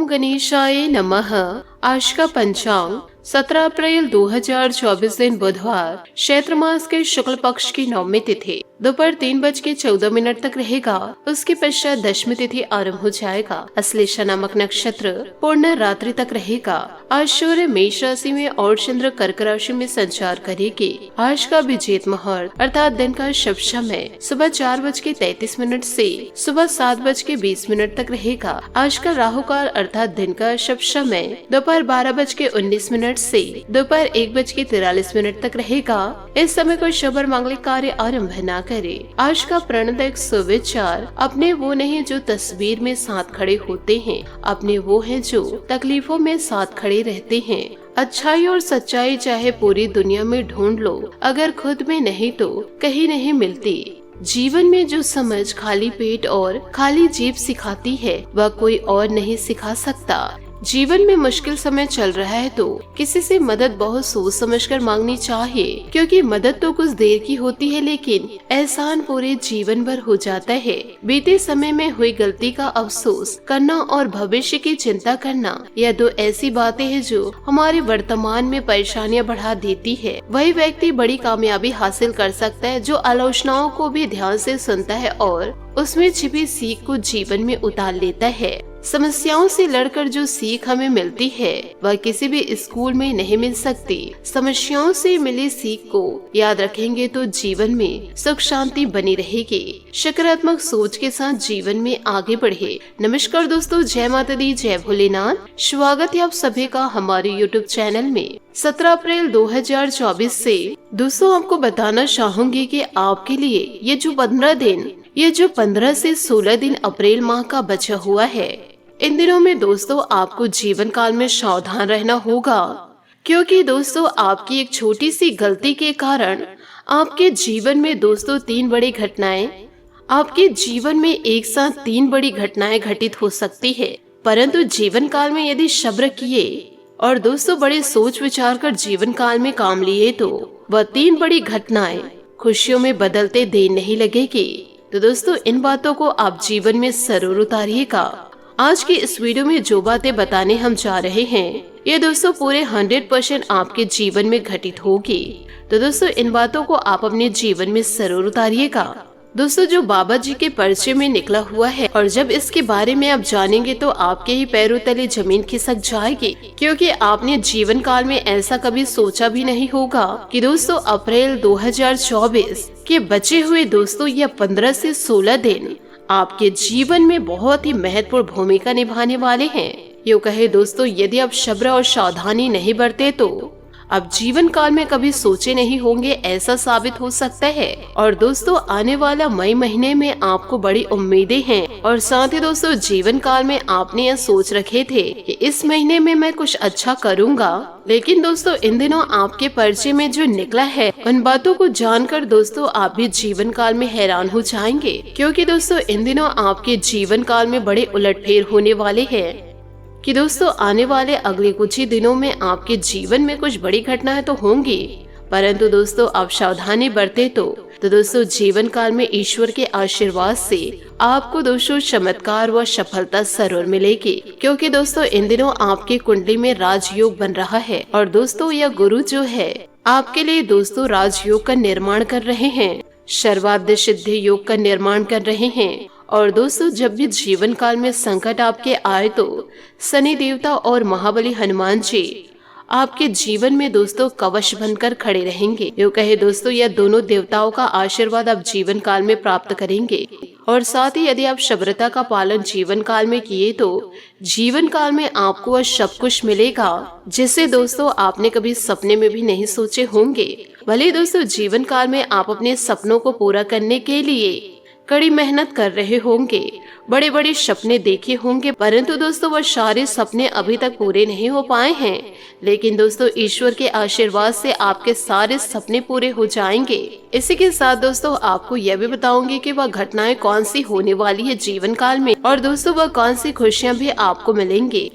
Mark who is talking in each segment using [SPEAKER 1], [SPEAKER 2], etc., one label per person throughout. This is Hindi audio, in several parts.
[SPEAKER 1] ओम गणेशाय नमः। आज का पंचांग 17 अप्रैल 2024 दिन बुधवार, चैत्र मास के शुक्ल पक्ष की नवमी तिथि दोपहर 3:14 तक रहेगा। उसके पश्चात दशमी तिथि आरंभ हो जाएगा। अश्लेषा नामक नक्षत्र पूर्ण रात्रि तक रहेगा। आज सूर्य मेष राशि में और चंद्र कर्क राशि में संचार करेगी। आज का अभिजीत मुहूर्त अर्थात दिन का शुभ समय सुबह 4:33 से सुबह 7:20 तक रहेगा। आज का राहु काल अर्थात दिन का शुभ समय दोपहर 12:19 से दोपहर 1:43 तक रहेगा। इस समय कोई शुभ और मांगलिक कार्य आरंभ न करे। आज का प्रणदायक सुविचार अपने वो नहीं जो तस्वीर में साथ खड़े होते हैं, अपने वो हैं जो तकलीफों में साथ खड़े रहते हैं। अच्छाई और सच्चाई चाहे पूरी दुनिया में ढूंढ लो, अगर खुद में नहीं तो कहीं नहीं मिलती। जीवन में जो समझ खाली पेट और खाली जीभ सिखाती है, वह कोई और नहीं सिखा सकता। जीवन में मुश्किल समय चल रहा है तो किसी से मदद बहुत सोच समझकर मांगनी चाहिए, क्योंकि मदद तो कुछ देर की होती है लेकिन एहसान पूरे जीवन भर हो जाता है। बीते समय में हुई गलती का अफसोस करना और भविष्य की चिंता करना, यह दो ऐसी बातें हैं जो हमारे वर्तमान में परेशानियां बढ़ा देती है। वही व्यक्ति बड़ी कामयाबी हासिल कर सकता है जो आलोचनाओं को भी ध्यान से सुनता है और उसमें छिपी सीख को जीवन में उतार लेता है। समस्याओं से लड़कर जो सीख हमें मिलती है वह किसी भी स्कूल में नहीं मिल सकती। समस्याओं से मिली सीख को याद रखेंगे तो जीवन में सुख शांति बनी रहेगी। सकारात्मक सोच के साथ जीवन में आगे बढ़े। नमस्कार दोस्तों, जय माता दी, जय भोलेनाथ। स्वागत है आप सभी का हमारे यूट्यूब चैनल में। 17 अप्रैल 2024 से दोस्तों आपको बताना चाहूंगी कि आपके लिए ये जो 15 से 16 दिन अप्रैल माह का बचा हुआ है, इन दिनों में दोस्तों आपको जीवन काल में सावधान रहना होगा, क्योंकि दोस्तों आपकी एक छोटी सी गलती के कारण आपके जीवन में दोस्तों 3 बड़ी घटनाएं आपके जीवन में एक साथ 3 बड़ी घटनाएं घटित हो सकती है। परंतु जीवन काल में यदि सब्र किए और दोस्तों बड़े सोच विचार कर जीवन काल में काम लिए तो वह 3 बड़ी घटनाएं खुशियों में बदलते देर नहीं लगेगी। तो दोस्तों इन बातों को आप जीवन में जरूर उतारिएगा। आज की इस वीडियो में जो बातें बताने हम जा रहे हैं, ये दोस्तों पूरे 100% आपके जीवन में घटित होगी। तो दोस्तों इन बातों को आप अपने जीवन में जरूर उतारिएगा। दोस्तों जो बाबा जी के परिचय में निकला हुआ है, और जब इसके बारे में आप जानेंगे तो आपके ही पैरों तले जमीन खिसक जाएगी, क्योंकि आपने जीवन काल में ऐसा कभी सोचा भी नहीं होगा कि दोस्तों अप्रैल 2024 के बचे हुए दोस्तों यह 15 से 16 दिन आपके जीवन में बहुत ही महत्वपूर्ण भूमिका निभाने वाले हैं। यूँ कहे दोस्तों यदि आप सब्र और सावधानी नहीं बरते तो अब जीवन काल में कभी सोचे नहीं होंगे ऐसा साबित हो सकता है। और दोस्तों आने वाला मई महीने में आपको बड़ी उम्मीदें हैं, और साथ ही दोस्तों जीवन काल में आपने यह सोच रखे थे कि इस महीने में मैं कुछ अच्छा करूंगा, लेकिन दोस्तों इन दिनों आपके परिचय में जो निकला है उन बातों को जानकर दोस्तों आप भी जीवन काल में हैरान हो जाएंगे, क्योंकि दोस्तों इन दिनों आपके जीवन काल में बड़े उलटफेर होने वाले हैं। कि दोस्तों आने वाले अगले कुछ ही दिनों में आपके जीवन में कुछ बड़ी घटनाएं तो होंगी, परंतु दोस्तों आप सावधानी बरते तो दोस्तों जीवन काल में ईश्वर के आशीर्वाद से आपको दोस्तों चमत्कार व सफलता जरूर मिलेगी, क्योंकि दोस्तों इन दिनों आपकी कुंडली में राजयोग बन रहा है। और दोस्तों यह गुरु जो है आपके लिए दोस्तों राजयोग का निर्माण कर रहे हैं, सर्वार्थ सिद्धि योग का निर्माण कर रहे हैं। और दोस्तों जब भी जीवन काल में संकट आपके आए तो शनि देवता और महाबली हनुमान जी आपके जीवन में दोस्तों कवच बनकर खड़े रहेंगे। यूँ कहे दोस्तों यह दोनों देवताओं का आशीर्वाद आप जीवन काल में प्राप्त करेंगे। और साथ ही यदि आप सब्रता का पालन जीवन काल में किए तो जीवन काल में आपको वह सब कुछ मिलेगा जिसे दोस्तों आपने कभी सपने में भी नहीं सोचे होंगे। भले दोस्तों जीवन काल में आप अपने सपनों को पूरा करने के लिए कड़ी मेहनत कर रहे होंगे, बड़े बड़े सपने देखे होंगे, परंतु दोस्तों वह सारे सपने अभी तक पूरे नहीं हो पाए हैं। लेकिन दोस्तों ईश्वर के आशीर्वाद से आपके सारे सपने पूरे हो जाएंगे। इसी के साथ दोस्तों आपको यह भी बताऊंगी कि वह घटनाएं कौन सी होने वाली है जीवन काल में, और दोस्तों वह कौन सी खुशियाँ भी आपको मिलेंगी।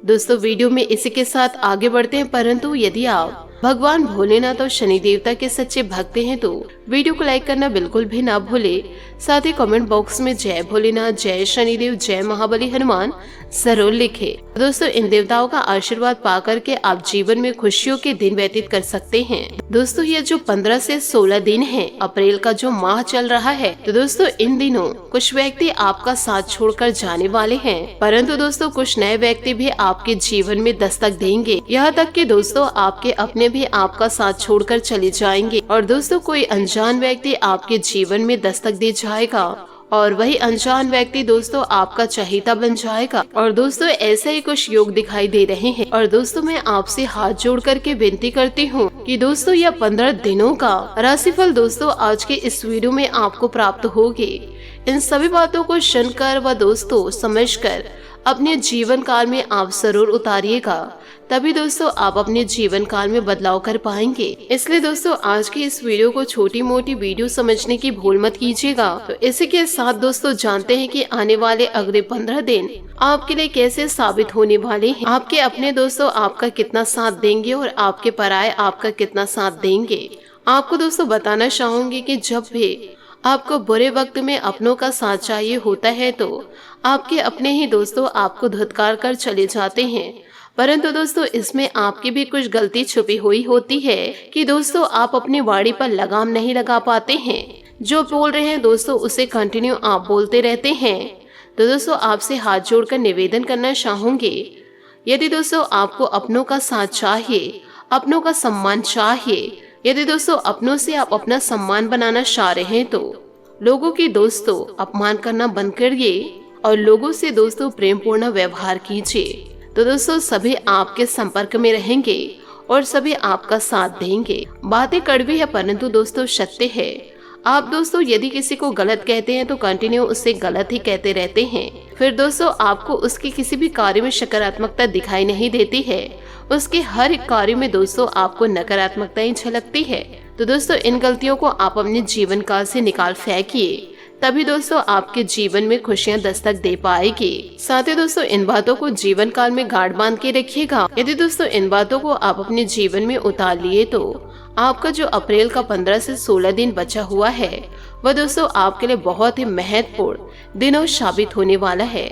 [SPEAKER 1] दोस्तों वीडियो में इसी के साथ आगे बढ़ते हैं, परंतु यदि आप भगवान भोलेनाथ और शनि देवता के सच्चे भक्त हैं तो वीडियो को लाइक करना बिल्कुल भी ना भूले। साथ ही कमेंट बॉक्स में जय भोलेनाथ, जय शनिदेव, जय महाबली हनुमान जरूर लिखे। दोस्तों, इन देवताओं का आशीर्वाद पा करके आप जीवन में खुशियों के दिन व्यतीत कर सकते हैं। दोस्तों, ये जो 15 से 16 दिन है, अप्रैल का जो माह चल रहा है, तो दोस्तों इन दिनों कुछ व्यक्ति आपका साथ छोड़कर जाने वाले हैं, परंतु दोस्तों कुछ नए व्यक्ति भी आपके जीवन में दस्तक देंगे। यहाँ तक कि दोस्तों आपके अपने भी आपका साथ छोड़कर चले जाएंगे और दोस्तों कोई अनजान व्यक्ति आपके जीवन में दस्तक दे जाएगा और वही अनजान व्यक्ति दोस्तों आपका चहेता बन जाएगा। और दोस्तों ऐसे ही कुछ योग दिखाई दे रहे हैं और दोस्तों मैं आपसे हाथ जोड़ करके विनती करती हूँ कि दोस्तों यह 15 दिनों का राशिफल दोस्तों आज के इस वीडियो में आपको प्राप्त होगी। इन सभी बातों को सुनकर व दोस्तों समझकर अपने जीवन काल में आप जरूर उतारिएगा, तभी दोस्तों आप अपने जीवन काल में बदलाव कर पाएंगे। इसलिए दोस्तों आज की इस वीडियो को छोटी मोटी वीडियो समझने की भूल मत कीजिएगा। तो इसी के साथ दोस्तों जानते हैं कि आने वाले अगले 15 दिन आपके लिए कैसे साबित होने वाले हैं। आपके अपने दोस्तों आपका कितना साथ देंगे और आपके पराये आपका कितना साथ देंगे। आपको दोस्तों बताना चाहूंगी कि जब भी आपको बुरे वक्त में अपनों का साथ चाहिए होता है तो आपके अपने ही दोस्तों आपको धुतकार कर चले जाते हैं, परंतु दोस्तों इसमें आपकी भी कुछ गलती छुपी हुई होती है कि दोस्तों आप अपनी वाणी पर लगाम नहीं लगा पाते हैं। जो बोल रहे हैं दोस्तों उसे कंटिन्यू आप बोलते रहते हैं। तो दोस्तों आपसे हाथ जोड़कर निवेदन करना चाहूंगी, यदि दोस्तों आपको अपनों का साथ चाहिए, अपनों का सम्मान चाहिए, यदि दोस्तों अपनों से आप अपना सम्मान बनाना चाह रहे हैं तो लोगों की दोस्तों अपमान करना बंद करिए और लोगों से दोस्तों प्रेम पूर्ण व्यवहार कीजिए। तो दोस्तों सभी आपके संपर्क में रहेंगे और सभी आपका साथ देंगे। बातें कड़वी है परंतु दोस्तों सत्य है। आप दोस्तों यदि किसी को गलत कहते हैं तो कंटिन्यू उससे गलत ही कहते रहते हैं, फिर दोस्तों आपको उसके किसी भी कार्य में सकारात्मकता दिखाई नहीं देती है। उसके हर एक कार्य में दोस्तों आपको नकारात्मकता ही झलकती है। तो दोस्तों इन गलतियों को आप अपने जीवन काल से निकाल फेंकिए, तभी दोस्तों आपके जीवन में खुशियां दस्तक दे पाएगी। साथ ही दोस्तों इन बातों को जीवन काल में गांठ बांध के रखिएगा। यदि दोस्तों इन बातों को आप अपने जीवन में उतार लिए तो आपका जो अप्रैल का 15 से 16 दिन बचा हुआ है वह दोस्तों आपके लिए बहुत ही महत्वपूर्ण दिनों साबित होने वाला है।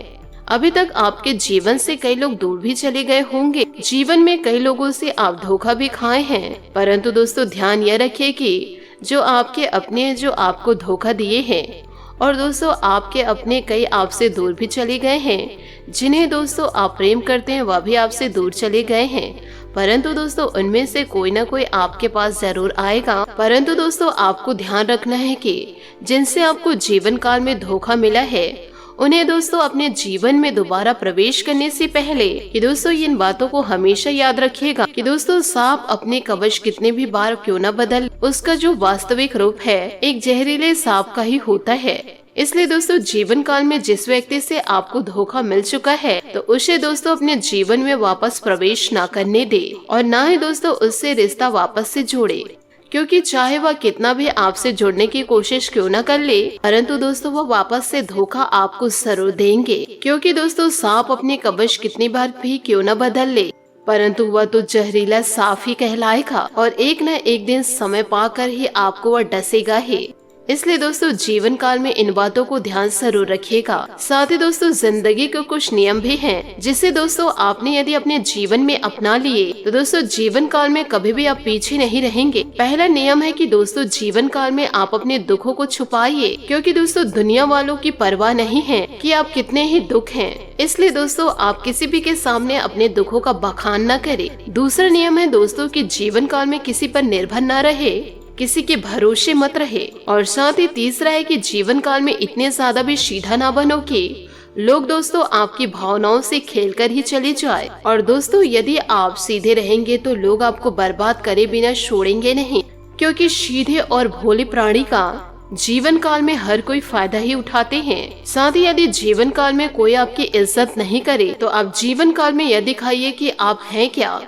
[SPEAKER 1] अभी तक आपके जीवन से कई लोग दूर भी चले गए होंगे, जीवन में कई लोगों से आप धोखा भी खाए हैं, परंतु दोस्तों ध्यान यह रखिए कि जो आपके अपने जो आपको धोखा दिए हैं और दोस्तों आपके अपने कई आपसे दूर भी चले गए हैं, जिन्हें दोस्तों आप प्रेम करते हैं वह भी आपसे दूर चले गए हैं, परंतु दोस्तों उनमें से कोई ना कोई आपके पास जरूर आएगा। परंतु दोस्तों आपको ध्यान रखना है कि जिनसे आपको जीवन काल में धोखा मिला है उन्हें दोस्तों अपने जीवन में दोबारा प्रवेश करने से पहले कि दोस्तों इन बातों को हमेशा याद रखिएगा कि दोस्तों सांप अपने कवच कितने भी बार क्यों न बदल, उसका जो वास्तविक रूप है एक जहरीले सांप का ही होता है। इसलिए दोस्तों जीवन काल में जिस व्यक्ति से आपको धोखा मिल चुका है तो उसे दोस्तों अपने जीवन में वापस प्रवेश ना करने दे और ना ही दोस्तों उससे रिश्ता वापस से जोड़े, क्योंकि चाहे वह कितना भी आपसे जुड़ने की कोशिश क्यों न कर ले, परंतु दोस्तों वह वापस से धोखा आपको जरूर देंगे। क्योंकि दोस्तों सांप अपने कवच कितनी बार भी क्यों न बदल ले, परंतु वह तो जहरीला सांप ही कहलाएगा और एक न एक दिन समय पाकर ही आपको वह डसेगा ही। इसलिए दोस्तों जीवन काल में इन बातों को ध्यान जरूर रखिएगा। साथ ही दोस्तों जिंदगी के कुछ नियम भी हैं, जिसे दोस्तों आपने यदि अपने जीवन में अपना लिए तो दोस्तों जीवन काल में कभी भी आप पीछे नहीं रहेंगे। पहला नियम है कि दोस्तों जीवन काल में आप अपने दुखों को छुपाइए, क्योंकि दोस्तों दुनिया वालों की परवाह नहीं है कि आप कितने ही दुख हैं। इसलिए दोस्तों आप किसी भी के सामने अपने दुखों का बखान न करें। दूसरा नियम है दोस्तों कि जीवन काल में किसी पर निर्भर न रहे, किसी के भरोसे मत रहे। और साथ ही तीसरा है कि जीवन काल में इतने ज्यादा भी सीधा ना बनो कि लोग दोस्तों आपकी भावनाओं से खेलकर ही चले जाए। और दोस्तों यदि आप सीधे रहेंगे तो लोग आपको बर्बाद करे बिना छोड़ेंगे नहीं, क्योंकि सीधे और भोले प्राणी का जीवन काल में हर कोई फायदा ही उठाते हैं। साथ ही यदि जीवन काल में कोई आपकी इज्जत नहीं करे तो आप जीवन काल में यह दिखाइए कि आप हैं क्या,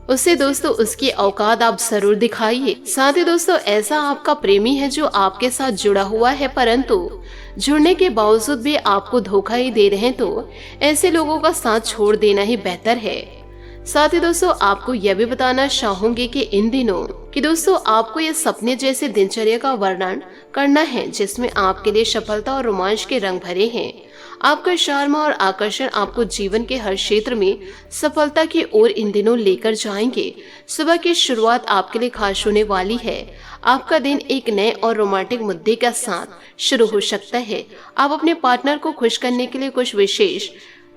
[SPEAKER 1] उससे दोस्तों उसकी औकात आप जरूर दिखाइए। साथ ही दोस्तों ऐसा आपका प्रेमी है जो आपके साथ जुड़ा हुआ है, परंतु जुड़ने के बावजूद भी आपको धोखा ही दे रहे हैं, तो ऐसे लोगों का साथ छोड़ देना ही बेहतर है। साथ ही दोस्तों आपको यह भी बताना चाहूंगी कि इन दिनों कि दोस्तों आपको ये सपने जैसे दिनचर्या का वर्णन करना है जिसमें आपके लिए सफलता और रोमांच के रंग भरे हैं। आपका शार्म और आकर्षण आपको जीवन के हर क्षेत्र में सफलता की ओर इन दिनों लेकर जाएंगे। सुबह की शुरुआत आपके लिए खास होने वाली है। आपका दिन एक नए और रोमांटिक मुद्दे के साथ शुरू हो सकता है। आप अपने पार्टनर को खुश करने के लिए कुछ विशेष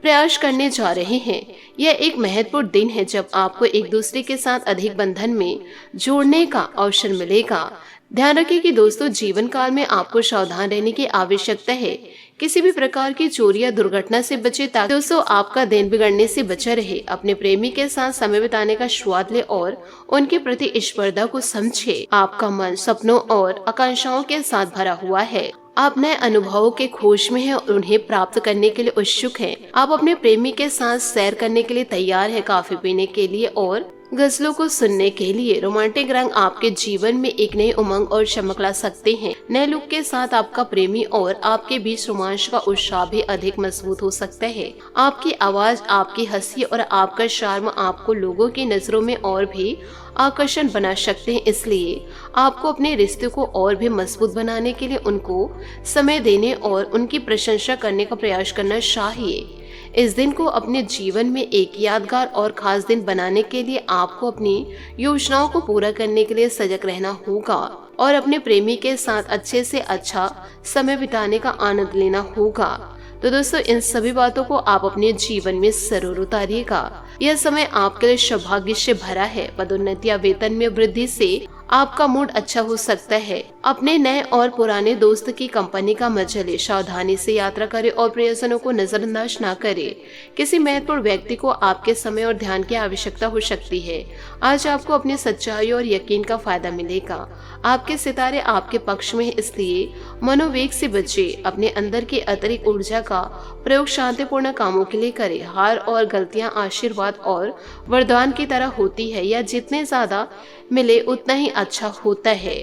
[SPEAKER 1] प्रयास करने जा रहे हैं। यह एक महत्वपूर्ण दिन है जब आपको एक दूसरे के साथ अधिक बंधन में जोड़ने का अवसर मिलेगा। ध्यान रखें कि दोस्तों जीवन काल में आपको सावधान रहने की आवश्यकता है। किसी भी प्रकार की चोरी या दुर्घटना से बचे ताकि दोस्तों आपका दिन बिगड़ने से बचा रहे। अपने प्रेमी के साथ समय बिताने का स्वाद ले और उनके प्रति स्पर्धा को समझे। आपका मन सपनों और आकांक्षाओं के साथ भरा हुआ है। आप नए अनुभवों के खोज में हैं और उन्हें प्राप्त करने के लिए उत्सुक हैं। आप अपने प्रेमी के साथ सैर करने के लिए तैयार हैं, कॉफी पीने के लिए और गजलों को सुनने के लिए। रोमांटिक रंग आपके जीवन में एक नई उमंग और चमक ला सकते हैं। नए लुक के साथ आपका प्रेमी और आपके बीच रोमांच का उत्साह भी अधिक मजबूत हो सकता है। आपकी आवाज, आपकी हंसी और आपका शार्म आपको लोगों की नजरों में और भी आकर्षण बना सकते हैं। इसलिए आपको अपने रिश्ते को और भी मजबूत बनाने के लिए उनको समय देने और उनकी प्रशंसा करने का प्रयास करना चाहिए। इस दिन को अपने जीवन में एक यादगार और खास दिन बनाने के लिए आपको अपनी योजनाओं को पूरा करने के लिए सजग रहना होगा और अपने प्रेमी के साथ अच्छे से अच्छा समय बिताने का आनंद लेना होगा। तो दोस्तों इन सभी बातों को आप अपने जीवन में जरूर उतारिएगा। यह समय आपके लिए सौभाग्य से भरा है। पदोन्नति या वेतन में वृद्धि से आपका मूड अच्छा हो सकता है। अपने नए और पुराने दोस्त की कंपनी का मजा ले। सावधानी से यात्रा करें और प्रयोजनों को नजरअंदाज न करें। किसी महत्वपूर्ण व्यक्ति को आपके समय और ध्यान की आवश्यकता हो सकती है। आज आपको अपनी सच्चाई और यकीन का फायदा मिलेगा। आपके सितारे आपके पक्ष में है, इसलिए मनोवेग से बचे। अपने अंदर की अतिरिक्त ऊर्जा का प्रयोग शांतिपूर्ण कामों के लिए करें। हार और गलतियां आशीर्वाद और वरदान की तरह होती है। यह जितने ज्यादा मिले उतना ही अच्छा होता है।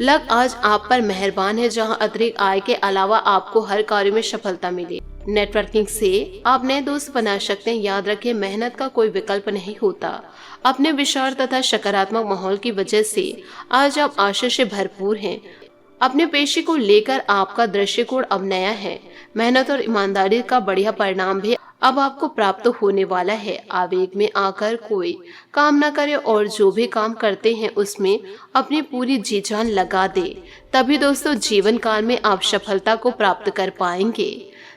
[SPEAKER 1] लक आज आप पर मेहरबान है, जहां अतिरिक्त आय के अलावा आपको हर कार्य में सफलता मिले। नेटवर्किंग से आप नए दोस्त बना सकते हैं। याद रखें मेहनत का कोई विकल्प नहीं होता। अपने विशाल तथा सकारात्मक माहौल की वजह से आज आप आशा से भरपूर हैं। अपने पेशे को लेकर आपका दृष्टिकोण अब नया है। मेहनत और ईमानदारी का बढ़िया परिणाम भी अब आपको प्राप्त होने वाला है। आवेग में आकर कोई काम न करे और जो भी काम करते हैं उसमें अपनी पूरी जी जान लगा दे। तभी दोस्तों जीवन काल में आप सफलता को प्राप्त कर पाएंगे।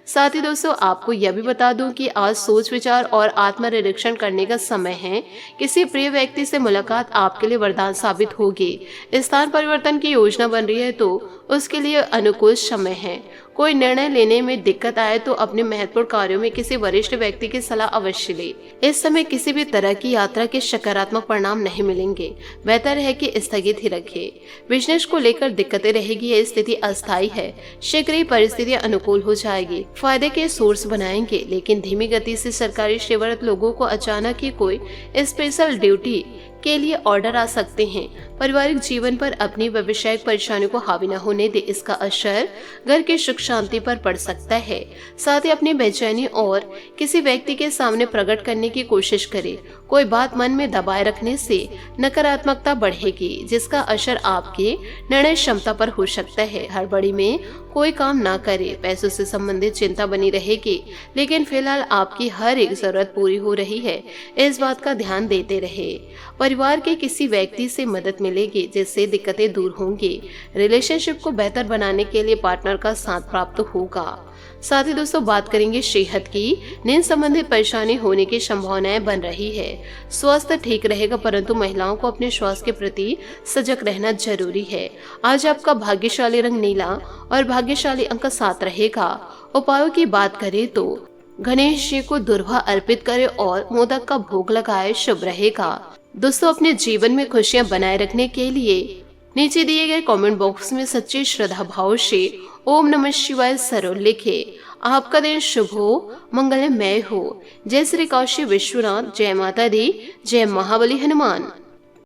[SPEAKER 1] साथ ही दोस्तों आपको यह भी बता दूं कि आज सोच विचार और आत्मनिरीक्षण करने का समय है। किसी प्रिय व्यक्ति से मुलाकात आपके लिए वरदान साबित होगी। स्थान परिवर्तन की योजना बन रही है तो उसके लिए अनुकूल समय है। कोई निर्णय लेने में दिक्कत आए तो अपने महत्वपूर्ण कार्यों में किसी वरिष्ठ व्यक्ति की सलाह अवश्य ले। इस समय किसी भी तरह की यात्रा के सकारात्मक परिणाम नहीं मिलेंगे। बेहतर है कि स्थगित ही रखें। बिजनेस को लेकर दिक्कतें रहेगी, यह स्थिति अस्थायी है। शीघ्र ही परिस्थितियां अनुकूल हो जाएगी। फायदे के सोर्स बनाएंगे, लेकिन धीमी गति से सरकारी सेवारत लोगों को अचानक ही कोई स्पेशल ड्यूटी के लिए ऑर्डर आ सकते हैं। पारिवारिक जीवन पर अपनी व्यावसायिक परेशानियों को हावी न होने दे। इसका असर घर की सुख शांति पर पड़ सकता है। साथ ही अपनी बेचैनी और किसी व्यक्ति के सामने प्रकट करने की कोशिश करें। कोई बात मन में दबाए रखने से नकारात्मकता बढ़ेगी, जिसका असर आपके निर्णय क्षमता पर हो सकता है। हड़बड़ी में कोई काम ना करे। पैसों से संबंधित चिंता बनी रहेगी, लेकिन फिलहाल आपकी हर एक जरूरत पूरी हो रही है। इस बात का ध्यान देते रहे। परिवार के किसी व्यक्ति से मदद मिलेगी, जिससे दिक्कतें दूर होंगी। रिलेशनशिप को बेहतर बनाने के लिए पार्टनर का साथ प्राप्त होगा। साथ ही दोस्तों बात करेंगे सेहत की। नींद संबंधित परेशानी होने की संभावनाएं बन रही है। स्वास्थ्य ठीक रहेगा, परंतु महिलाओं को अपने स्वास्थ्य के प्रति सजग रहना जरूरी है। आज आपका भाग्यशाली रंग नीला और भाग्यशाली अंक 7 रहेगा। उपायों की बात करें तो गणेश जी को दुर्वा अर्पित करें और मोदक का भोग लगाए, शुभ रहेगा। दोस्तों अपने जीवन में खुशियां बनाए रखने के लिए नीचे दिए गए कमेंट बॉक्स में सच्चे श्रद्धा भाव से ओम नमः शिवाय जरूर लिखे। आपका दिन शुभ हो, मंगलमय हो। जय श्री काशी विश्वनाथ, जय माता दी, जय महाबली हनुमान।